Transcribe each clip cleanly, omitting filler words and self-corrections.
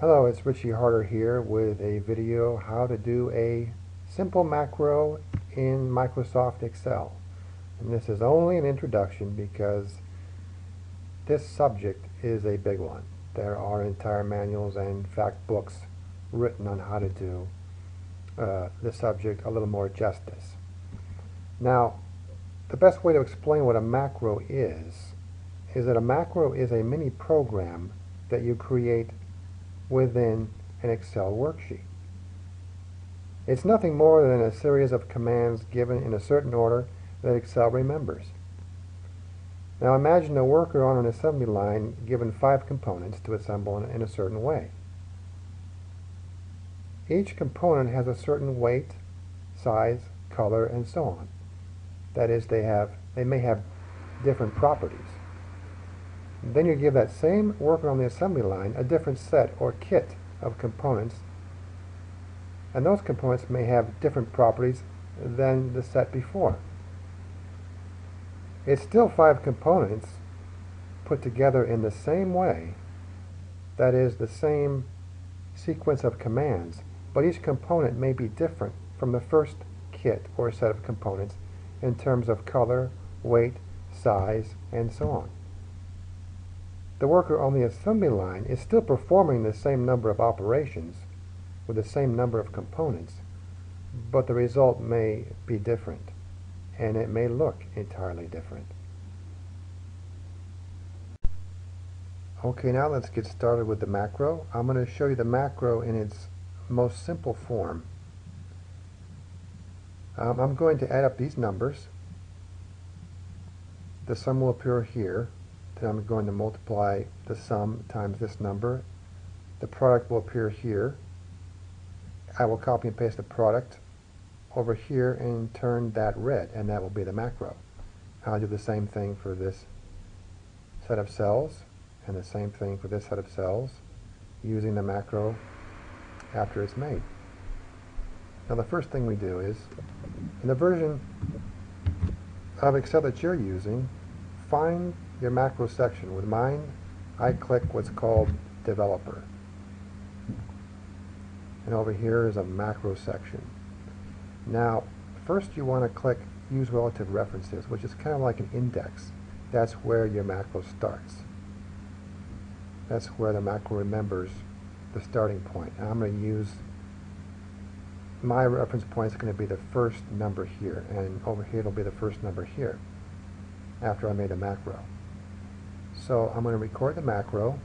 Hello, it's Richie Harder here with a video how to do a simple macro in Microsoft Excel. And this is only an introduction because this subject is a big one. There are entire manuals and fact books written on how to do the subject a little more justice. Now, the best way to explain what a macro is that a macro is a mini program that you create within an Excel worksheet. It's nothing more than a series of commands given in a certain order that Excel remembers. Now imagine a worker on an assembly line given 5 components to assemble in a certain way. Each component has a certain weight, size, color, and so on. That is, they may have different properties. Then you give that same worker on the assembly line a different set or kit of components, and those components may have different properties than the set before. It's still 5 components put together in the same way, that is, the same sequence of commands, but each component may be different from the first kit or set of components in terms of color, weight, size, and so on. The worker on the assembly line is still performing the same number of operations with the same number of components, but the result may be different, and it may look entirely different. Okay, now let's get started with the macro. I'm going to show you the macro in its most simple form. I'm going to add up these numbers. The sum will appear here. Then I'm going to multiply the sum times this number. The product will appear here. I will copy and paste the product over here and turn that red, and that will be the macro. I'll do the same thing for this set of cells and the same thing for this set of cells using the macro after it's made. Now the first thing we do is, in the version of Excel that you're using, find your macro section. With mine, I click what's called Developer. And over here is a macro section. Now, first you want to click Use Relative References, which is kind of like an index. That's where your macro starts. That's where the macro remembers the starting point. And I'm going to use my reference point is going to be the first number here, and over here it'll be the first number here after I made a macro. So I'm going to record the macro.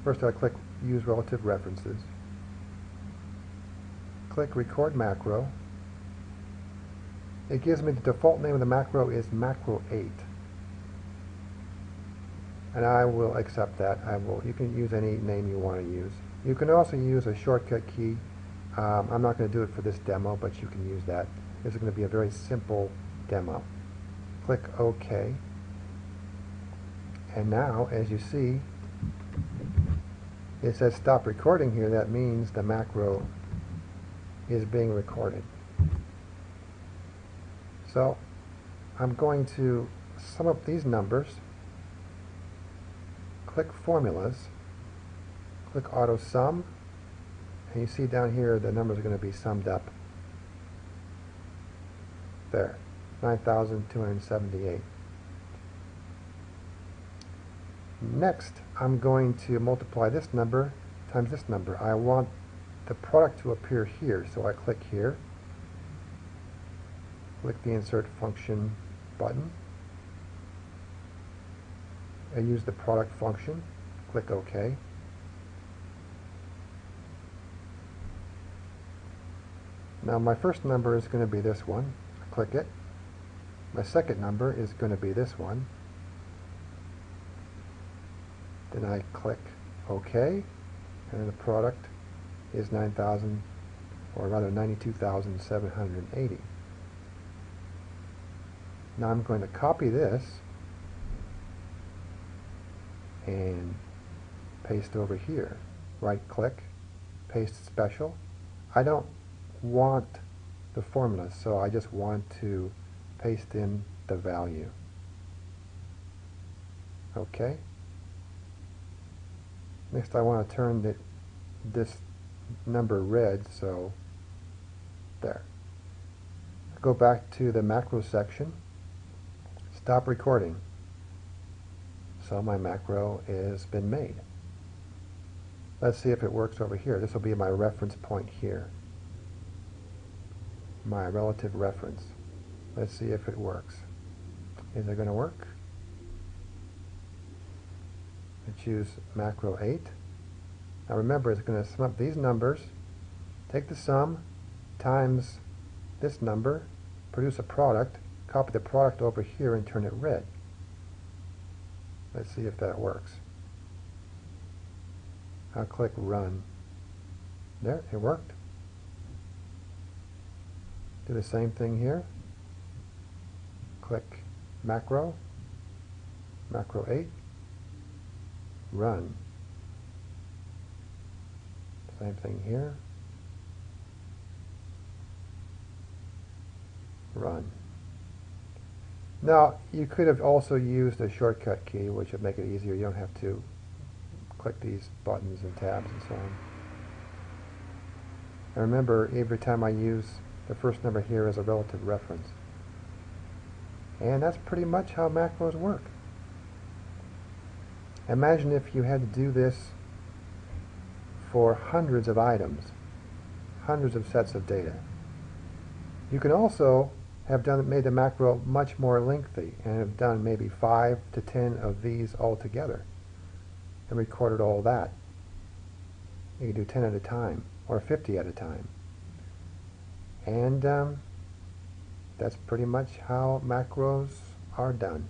First I click Use Relative References. Click Record Macro. It gives me the default name of the macro is Macro 8. And I will accept that. You can use any name you want to use. You can also use a shortcut key. I'm not going to do it for this demo, but you can use that. This is going to be a very simple demo. Click OK. And now, as you see, it says stop recording here. That means the macro is being recorded. So I'm going to sum up these numbers. Click Formulas. Click Auto Sum. And you see down here the numbers are going to be summed up. There, 9,278. Next, I'm going to multiply this number times this number. I want the product to appear here, so I click here. Click the Insert Function button. I use the product function. Click OK. Now my first number is going to be this one. Click it. My second number is going to be this one. Then I click OK, and the product is 9,000, or rather 92,780. Now I'm going to copy this and paste over here. Right click, paste special. I don't want the formula, so I just want to paste in the value. Okay. Next I want to turn this number red, so there. Go back to the macro section, stop recording. So my macro has been made. Let's see if it works over here. This will be my reference point here. My relative reference. Let's see if it works. Is it going to work? I choose macro 8. Now remember, it's going to sum up these numbers, take the sum times this number, produce a product, copy the product over here and turn it red. Let's see if that works. I'll click run. There, it worked. Do the same thing here. Click macro, macro 8, run. Same thing here. Run. Now, you could have also used a shortcut key, which would make it easier. You don't have to click these buttons and tabs and so on. And remember, every time I use the first number here as a relative reference. And that's pretty much how macros work. Imagine if you had to do this for hundreds of items, hundreds of sets of data. You can also have made the macro much more lengthy and have done maybe 5 to 10 of these all together and recorded all that. You can do 10 at a time or 50 at a time. And that's pretty much how macros are done.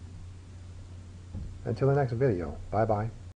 Until the next video, bye-bye.